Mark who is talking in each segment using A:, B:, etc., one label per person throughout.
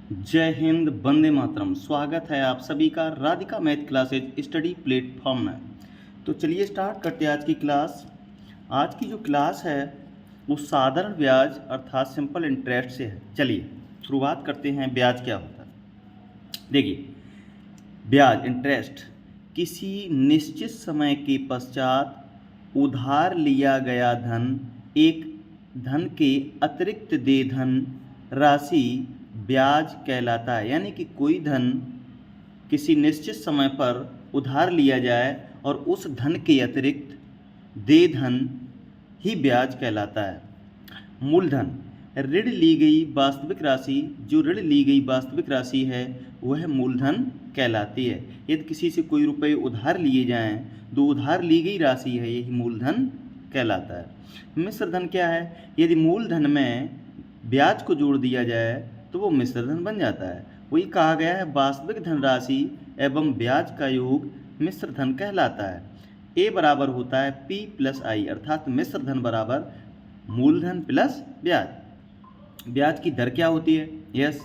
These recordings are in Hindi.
A: जय हिंद, वंदे मातरम। स्वागत है आप सभी का Radhika math classes study platform में। तो चलिए स्टार्ट करते हैं आज की क्लास। आज की जो क्लास है वो साधारण ब्याज अर्थात सिंपल इंटरेस्ट से है। चलिए शुरुआत करते हैं। ब्याज क्या होता है? देखिए, ब्याज इंटरेस्ट किसी निश्चित समय के पश्चात उधार लिया गया धन, एक धन के अतिरिक्त दे धन राशि ब्याज कहलाता है। यानी कि कोई धन किसी निश्चित समय पर उधार लिया जाए और उस धन के अतिरिक्त दे धन ही ब्याज कहलाता है। मूलधन ऋण ली गई वास्तविक राशि, जो ऋण ली गई वास्तविक राशि है वह मूलधन कहलाती है। यदि किसी से कोई रुपए उधार लिए जाएं तो उधार ली गई राशि है, यही मूलधन कहलाता है। मिश्र धन क्या है? यदि मूलधन में ब्याज को जोड़ दिया जाए तो वो मिश्र धन बन जाता है। वही कहा गया है, वास्तविक धनराशि एवं ब्याज का योग मिश्र धन कहलाता है। ए बराबर होता है P प्लस आई, अर्थात मिश्र धन बराबर मूलधन प्लस ब्याज। ब्याज की दर क्या होती है? यस,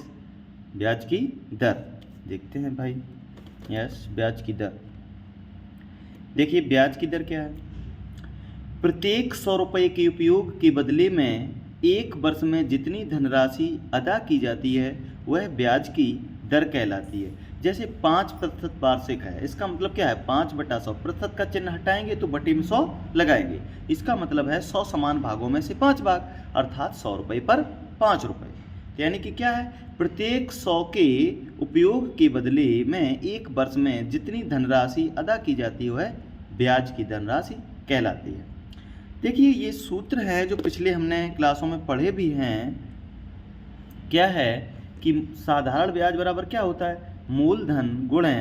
A: ब्याज की दर देखते हैं भाई। यस, ब्याज की दर देखिए, ब्याज की दर क्या है? प्रत्येक 100 रुपये के उपयोग के बदले में एक वर्ष में जितनी धनराशि अदा की जाती है वह ब्याज की दर कहलाती है। जैसे 5% वार्षिक है, इसका मतलब क्या है? 5/100। प्रतिशत का चिन्ह हटाएंगे तो बटे में 100 लगाएंगे। इसका मतलब है 100 समान भागों में से 5 भाग, अर्थात 100 रुपये पर 5 रुपये। तो यानी कि क्या है? प्रत्येक 100 के उपयोग के बदले में एक वर्ष में जितनी धनराशि अदा की जाती है वह ब्याज की धनराशि कहलाती है। देखिए, ये सूत्र है जो पिछले हमने क्लासों में पढ़े भी हैं। क्या है कि साधारण ब्याज बराबर क्या होता है? मूलधन गुणे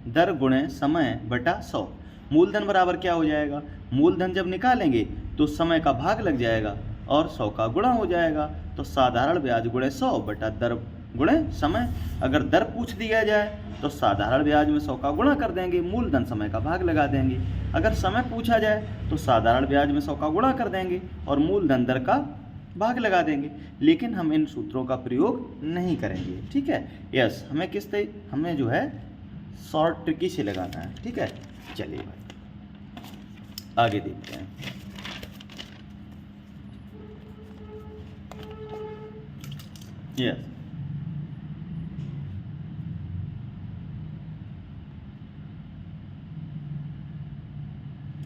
A: दर गुणे समय बटा 100। मूलधन बराबर क्या हो जाएगा? मूलधन जब निकालेंगे तो समय का भाग लग जाएगा और 100 का गुणा हो जाएगा। तो साधारण ब्याज गुणे 100 बटा दर गुणे समय। अगर दर पूछ दिया जाए तो साधारण ब्याज में 100 का गुणा कर देंगे, मूलधन समय का भाग लगा देंगे। अगर समय पूछा जाए तो साधारण ब्याज में 100 का गुणा कर देंगे और मूलधन दर का भाग लगा देंगे। लेकिन हम इन सूत्रों का प्रयोग नहीं करेंगे, ठीक है। यस, हमें हमें जो है शॉर्ट ट्रिकी से लगाना है, ठीक है। चलिए भाई आगे देखते हैं। यस,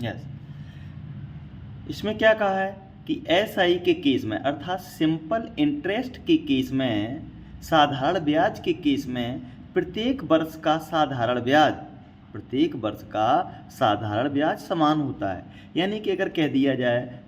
A: यस, इसमें क्या कहा है कि एसआई के केस में अर्थात सिंपल इंटरेस्ट के केस में, साधारण ब्याज के केस में प्रत्येक वर्ष का साधारण ब्याज समान होता है। यानी कि अगर कह दिया जाए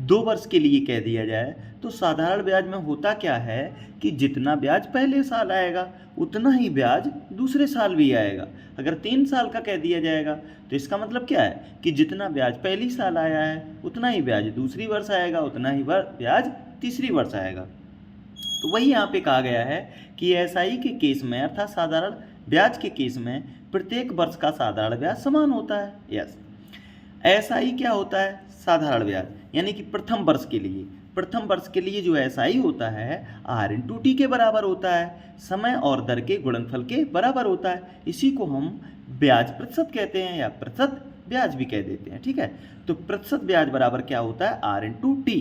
A: 2 वर्ष के लिए कह दिया जाए तो साधारण ब्याज में होता क्या है कि जितना ब्याज पहले साल आएगा उतना ही ब्याज दूसरे साल भी आएगा। अगर 3 साल का कह दिया जाएगा तो इसका मतलब क्या है कि जितना ब्याज पहली साल आया है उतना ही ब्याज दूसरी वर्ष आएगा, उतना ही ब्याज तीसरी वर्ष आएगा। तो वही यहाँ पे कहा गया है कि एसआई के केस में अर्थात साधारण ब्याज के केस में प्रत्येक वर्ष का साधारण ब्याज समान होता है। यस, एसआई क्या होता है? साधारण ब्याज, यानी कि प्रथम वर्ष के लिए जो एसआई होता है R/T के बराबर होता है, समय और दर के गुणनफल के बराबर होता है। इसी को हम ब्याज प्रतिशत कहते हैं या प्रतिशत ब्याज भी कह देते हैं, ठीक है। तो प्रतिशत ब्याज बराबर क्या होता है? R/T।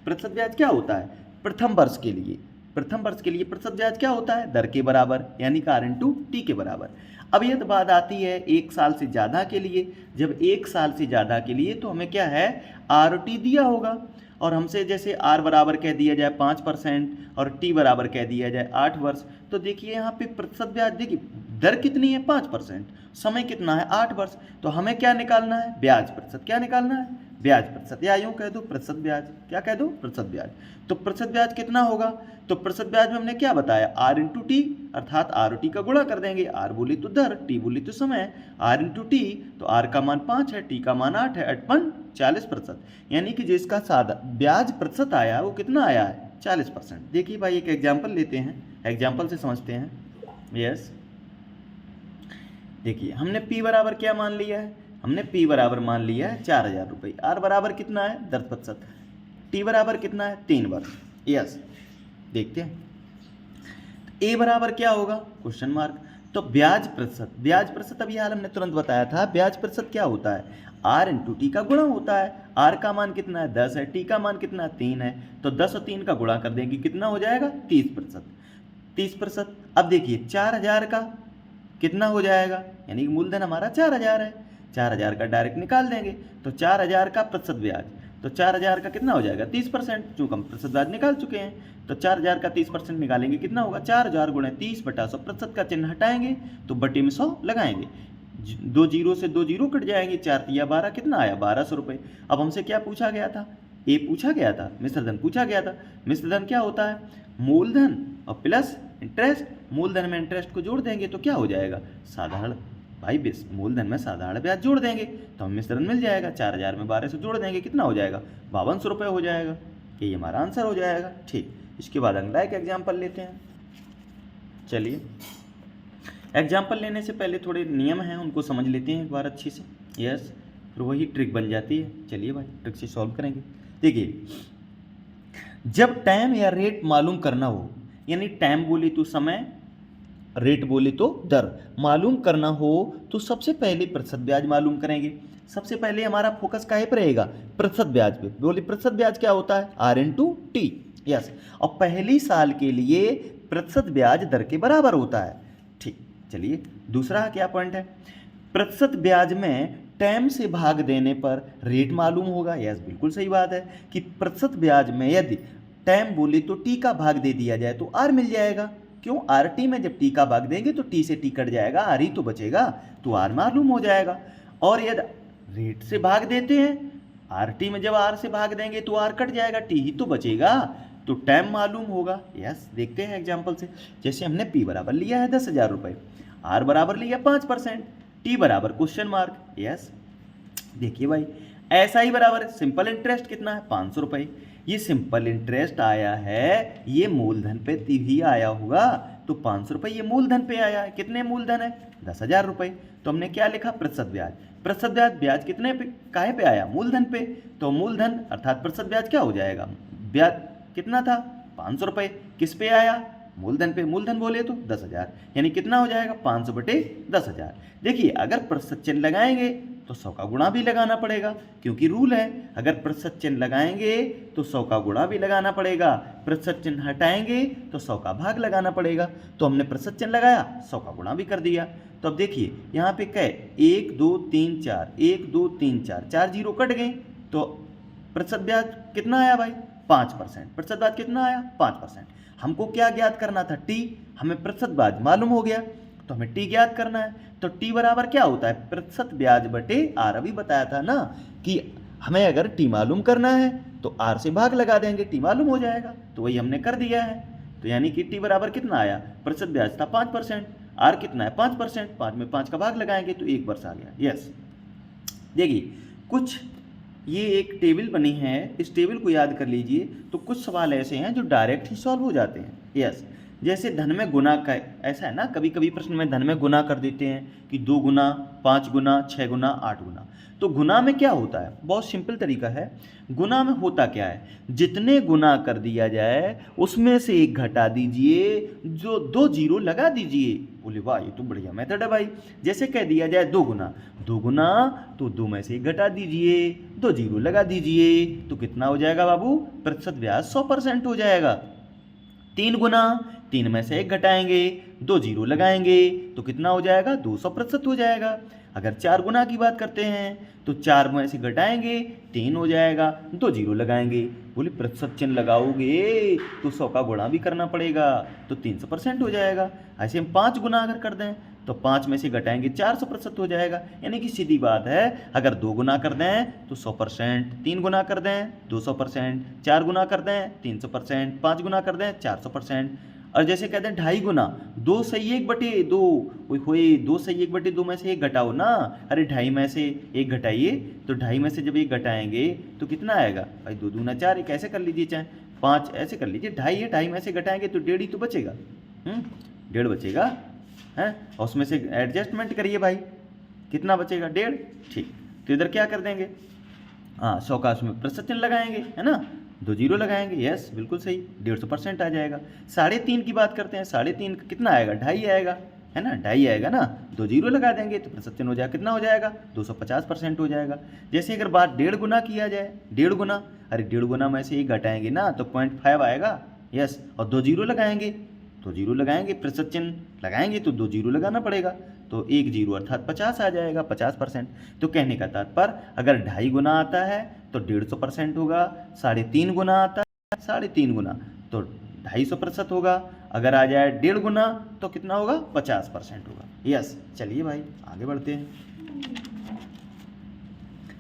A: प्रतिशत ब्याज क्या होता है? प्रथम वर्ष के लिए प्रतिशत ब्याज क्या होता है? दर के बराबर, यानी कि R/T के बराबर। अब यह बात आती है 1 साल से ज़्यादा के लिए। जब 1 साल से ज़्यादा के लिए तो हमें क्या है? RT दिया होगा और हमसे जैसे R बराबर कह दिया जाए 5% और T बराबर कह दिया जाए 8 वर्ष। तो देखिए यहाँ पे प्रतिशत ब्याज, देखिए दर कितनी है? 5%, समय कितना है? 8 वर्ष। तो हमें क्या निकालना है? ब्याज प्रतिशत। क्या निकालना है? ब्याज प्रतिशत, या यूँ कह दो प्रतिशत ब्याज। क्या कह दो? प्रतिशत ब्याज। तो प्रतिशत ब्याज कितना होगा? तो प्रतिशत ब्याज में हमने क्या बताया? R/T, अर्थात RT का गुणा कर देंगे। R बोली तो दर, T बोली तो समय। R/T, तो R का मान 5 है, T का मान 8 है, 8 40%। यानी कि जिसका सादा ब्याज प्रतिशत आया वो कितना आया है? 40%। देखिए भाई एक एग्जाम्पल लेते हैं, एग्जाम्पल से समझते हैं। यस, देखिए हमने P बराबर क्या मान लिया है? हमने P बराबर मान लिया है 4000 रुपये। R बराबर कितना है? 10%। T बराबर कितना है? 3 वर्ष। यस, देखते हैं। ए बराबर क्या होगा, क्वेश्चन मार्क। तो ब्याज प्रतिशत अभी हाल हमने तुरंत बताया था, ब्याज प्रतिशत क्या होता है, आर इंटू टी का गुणा होता है। आर का मान कितना है, 10 है, टी का मान कितना है, 3 है। तो 10 और 3 का गुणा कर देंगे, कितना हो जाएगा, 30%। 30%। अब देखिए 4000 का कितना हो जाएगा, यानी कि मूलधन हमारा 4000 है, 4000 का डायरेक्ट निकाल देंगे। तो 4000 का प्रतिशत ब्याज, तो 4000 का कितना हो जाएगा, 30%, चूँकि हम प्रतिशत ब्याज निकाल चुके हैं। तो 4000 का 30% निकालेंगे, कितना होगा, 4000 गुणे 30/100, प्रतिशत का चिन्ह हटाएंगे तो बटे में 100 लगाएंगे, 2 जीरो से 2 जीरो कट जाएंगे, 4 तिया 12, कितना आया, 1200 रुपये। अब हमसे क्या पूछा गया था, ए पूछा गया था, मिश्रधन पूछा गया था। मिश्रधन क्या होता है, मूलधन और प्लस इंटरेस्ट। मूलधन में इंटरेस्ट को जोड़ देंगे तो क्या हो जाएगा, साधारण, भाई मूलधन में साधारण ब्याज जोड़ देंगे तो हमें मिश्रण मिल जाएगा। 4000 में 1200 जोड़ देंगे, कितना हो जाएगा, 5200 रुपये हो जाएगा। ये हमारा आंसर हो जाएगा। ठीक, इसके बाद अगला एक एग्जाम्पल लेते हैं। चलिए, एग्जाम्पल लेने से पहले थोड़े नियम हैं, उनको समझ लेते हैं एक बार अच्छे से। यस, फिर वही ट्रिक बन जाती है। चलिए भाई, ट्रिक से सॉल्व करेंगे। देखिए, जब टाइम या रेट मालूम करना हो, यानी टाइम बोले तो समय, रेट बोले तो दर मालूम करना हो, तो सबसे पहले प्रतिशत ब्याज मालूम करेंगे। सबसे पहले हमारा फोकस काहे पर रहेगा, प्रतिशत ब्याज पे। बोले प्रतिशत ब्याज क्या होता है, आर इंटू टी। यस, और पहली साल के लिए प्रतिशत ब्याज दर के बराबर होता है। ठीक, चलिए दूसरा क्या पॉइंट है, प्रतिशत ब्याज में टाइम से भाग देने पर रेट मालूम होगा। यस, बिल्कुल सही बात है कि प्रतिशत ब्याज में यदि टाइम बोले तो टी का भाग दे दिया जाए तो आर मिल जाएगा। क्यों, आर टी में जब टी का भाग देंगे तो टी से टी कट जाएगा, आर ही तो बचेगा, तो आर मालूम हो जाएगा। और यदि रेट से भाग देते हैं, आर टी में जब आर से भाग देंगे तो आर कट जाएगा, टी ही तो बचेगा, तो टाइम मालूम होगा। यस, देखते हैं एग्जाम्पल से। जैसे हमने पी बराबर लिया है 10,000 रुपये, आर बराबर लिया 5%, टी बराबर क्वेश्चन मार्क। यस, देखिए भाई, ऐसा ही बराबर सिंपल इंटरेस्ट कितना है, 500 रुपये। ये सिंपल इंटरेस्ट आया है, ये मूलधन पे ही आया होगा, तो 500 रुपये ये मूलधन पे आया है। कितने मूलधन है, 10,000 रुपये। तो हमने क्या लिखा, प्रतिशत ब्याज। प्रतिशत ब्याज कितने पे, काहे पे आया, मूलधन पे। तो मूलधन अर्थात प्रतिशत ब्याज क्या हो जाएगा, ब्याज कितना था, 500 रुपये, किस पे आया, मूलधन पे। मूलधन बोले तो 10,000, यानी कितना हो जाएगा, 500 बटे 10,000। देखिए, अगर प्रतिशत चिन्ह लगाएंगे तो 100 का गुणा भी लगाना पड़ेगा, क्योंकि रूल है, अगर प्रतिशत चिन्ह लगाएंगे तो 100 का गुणा भी लगाना पड़ेगा, प्रतिशत चिन्ह हटाएंगे तो 100 का भाग लगाना पड़ेगा। तो हमने प्रतिशत चिन्ह लगाया, 100 का गुणा भी कर दिया। तो अब देखिए यहाँ पे कै 1 2 3 4, 1 2 3 4, 4 जीरो कट गए, तो प्रतिशत ब्याज कितना आया भाई, 5%। प्रतिशत ब्याज कितना आया, 5%। हमको क्या ज्ञात करना था, टी। हमें प्रतिशत ब्याज मालूम हो गया, तो हमें टी ज्ञात करना है। तो टी बराबर क्या होता है, प्रतिशत ब्याज बटे आर। अभी बताया था ना कि हमें अगर टी मालूम करना है तो आर से भाग लगा देंगे, टी मालूम हो जाएगा। तो वही हमने कर दिया है। तो यानी कि टी बराबर कितना आया, प्रतिशत ब्याज था 5%, आर कितना है 5%, 5 में 5 का भाग लगाएंगे तो 1 वर्ष आ गया। यस, देखिए कुछ ये एक टेबल बनी है, इस टेबल को याद कर लीजिए। तो कुछ सवाल ऐसे हैं जो डायरेक्ट ही सॉल्व हो जाते हैं। यस, जैसे धन में गुना का, ऐसा है ना, कभी कभी प्रश्न में धन में गुना कर देते हैं कि 2 गुना, 5 गुना, 6 गुना, 8 गुना। तो गुना में क्या होता है, बहुत सिंपल तरीका है। गुना में होता क्या है, जितने गुना कर दिया जाए उसमें से 1 घटा दीजिए, जो 2 जीरो लगा दीजिए। बोले वाह, ये तो बढ़िया मेथड है भाई। जैसे कह दिया जाए 2 गुना, 2 गुना तो 2 में से 1 घटा दीजिए, 2 जीरो लगा दीजिए, तो कितना हो जाएगा बाबू, प्रतिशत ब्याज 100% हो जाएगा। 3 गुना, 3 में से 1 घटाएंगे, 2 जीरो लगाएंगे, तो कितना हो जाएगा, 200% हो जाएगा। अगर 4 गुना की बात करते हैं तो 4 में से घटाएंगे, 3 हो जाएगा, 2 जीरो लगाएंगे। बोले प्रतिशत चिन्ह लगाओगे तो 100 का गुणा भी करना पड़ेगा, तो 300% हो जाएगा। ऐसे हम 5 गुना अगर कर दें तो 5 में से घटाएंगे, 400% हो जाएगा। यानी कि सीधी बात है, अगर 2 गुना कर दें तो 100%, 3 गुना कर दें 200%, 4 गुना कर दें 300%, 5 गुना कर दें 400%। और जैसे कहते हैं 2.5 गुना, 2 सही 1 बटे 2, हुए 2 सही 1 बटे 2 में से 1 घटाओ ना। अरे 2.5 में से 1 घटाइए, तो 2.5 में से जब 1 घटाएंगे तो कितना आएगा भाई, 2 दूना 4, एक ऐसे कर लीजिए, चाहे 5 ऐसे कर लीजिए। 2.5 है, 2.5 में से घटाएंगे तो 1.5 ही तो बचेगा, 1.5 बचेगा है। और उसमें से एडजस्टमेंट करिए भाई, कितना बचेगा, 1.5। ठीक, तो इधर क्या कर देंगे, हाँ 100 का उसमें प्रतिशत चिन्ह लगाएंगे, है ना। दो जीरो लगाएंगे, यस बिल्कुल सही, 150% आ जाएगा। 3.5 की बात करते हैं, 3.5 कितना आएगा, 2.5 आएगा, है ना, 2.5 आएगा ना, दो जीरो लगा देंगे तो प्रतिशत चिन्ह हो जाएगा, कितना हो जाएगा, 250% हो जाएगा। जैसे अगर बात 1.5 गुना किया जाए, 1.5 गुना, अरे 1.5 गुना में से ही घटाएंगे ना तो 0.5 आएगा, यस, और दो जीरो लगाएंगे, दो जीरो लगाएंगे, प्रतिशत चिन्ह लगाएंगे तो दो जीरो लगाना पड़ेगा, तो 1 जीरो अर्थात 50 आ जाएगा, 50%। तो कहने का तात्पर्य अगर 2.5 गुना आता है तो 150% होगा, 3.5 गुना आता है 3.5 गुना तो 250% होगा, अगर आ जाए 1.5 गुना तो कितना होगा, 50% होगा, यस। चलिए भाई आगे बढ़ते हैं।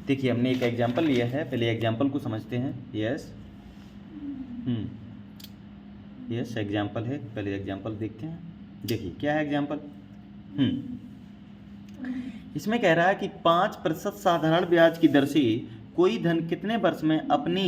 A: देखिए हमने एक एग्जाम्पल लिया है, पहले एग्जाम्पल को समझते हैं, यस यस एग्जाम्पल है, पहले एग्जाम्पल देखते हैं। देखिए क्या है एग्जाम्पल, इसमें कह रहा है कि 5% साधारण ब्याज की दर से कोई धन कितने वर्ष में अपनी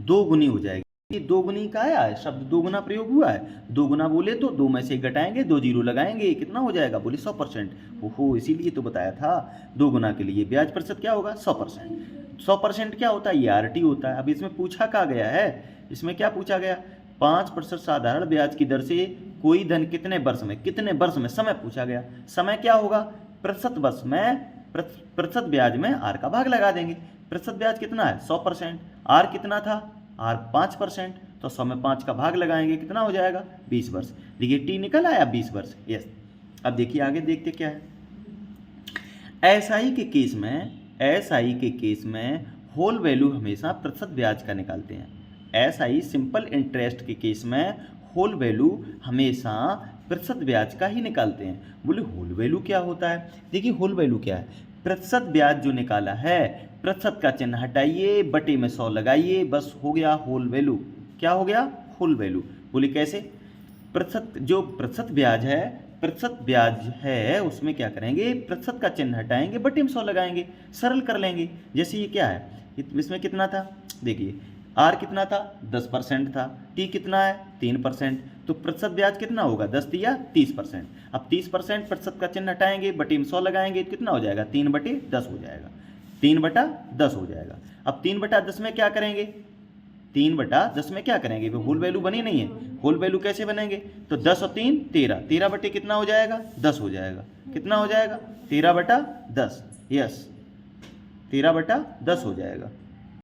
A: 2 गुनी हो जाएगी। ये 2 गुनी का आया है शब्द, 2 गुना प्रयोग हुआ है, 2 गुना बोले तो 2 में से घटाएंगे, 2 जीरो लगाएंगे, कितना हो जाएगा, बोले 100%। ओहो, इसीलिए तो बताया था 2 गुना के लिए ब्याज प्रतिशत क्या होगा, 100%। 100% क्या होता है, ये आरटी होता है। अब इसमें पूछा क्या गया है, इसमें क्या पूछा गया, 5% साधारण ब्याज की दर से कोई धन कितने वर्ष में, कितने वर्ष में, समय पूछा गया। समय क्या होगा, प्रतिशत वर्ष में प्रतिशत ब्याज में आर का भाग लगा देंगे। प्रतिशत ब्याज कितना है, 100%, आर कितना था, आर 5%, तो 100 में 5 का भाग लगाएंगे, कितना हो जाएगा, 20 वर्ष। देखिए टी निकल आया 20 वर्ष, यस। अब देखिए आगे देखते क्या है, एसआई के केस में होल वैल्यू हमेशा प्रतिशत ब्याज का निकालते हैं। एसआई सिंपल इंटरेस्ट के केस में होल वैल्यू हमेशा प्रतिशत ब्याज का ही निकालते हैं। बोले होल वैल्यू क्या होता है, देखिए होल वैल्यू क्या है, प्रतिशत ब्याज जो निकाला है, प्रतिशत का चिन्ह हटाइए, बटे में 100 लगाइए, बस हो गया होल वैल्यू। क्या हो गया, होल वैल्यू। बोले कैसे, प्रतिशत, जो प्रतिशत ब्याज है उसमें क्या करेंगे, प्रतिशत का चिन्ह हटाएंगे, बटे में 100 लगाएंगे, सरल कर लेंगे। जैसे ये क्या है, इसमें कितना था, देखिए आर कितना था, 10% था, टी कितना है, 3%, तो प्रतिशत ब्याज कितना होगा, 10 दिया 30%। अब 30% प्रतिशत का चिन्ह हटाएंगे, बटे में 100 लगाएंगे, कितना हो जाएगा, 3/10 हो जाएगा, 3/10 हो जाएगा। अब 3/10 में क्या करेंगे, 3/10 में क्या करेंगे, होल वैल्यू बनी नहीं है, होल वैल्यू कैसे बनेंगे, तो 10 और 3 13, 13 बटे कितना हो जाएगा, 10 हो जाएगा, कितना हो जाएगा, 13/10, यस 13/10 हो जाएगा।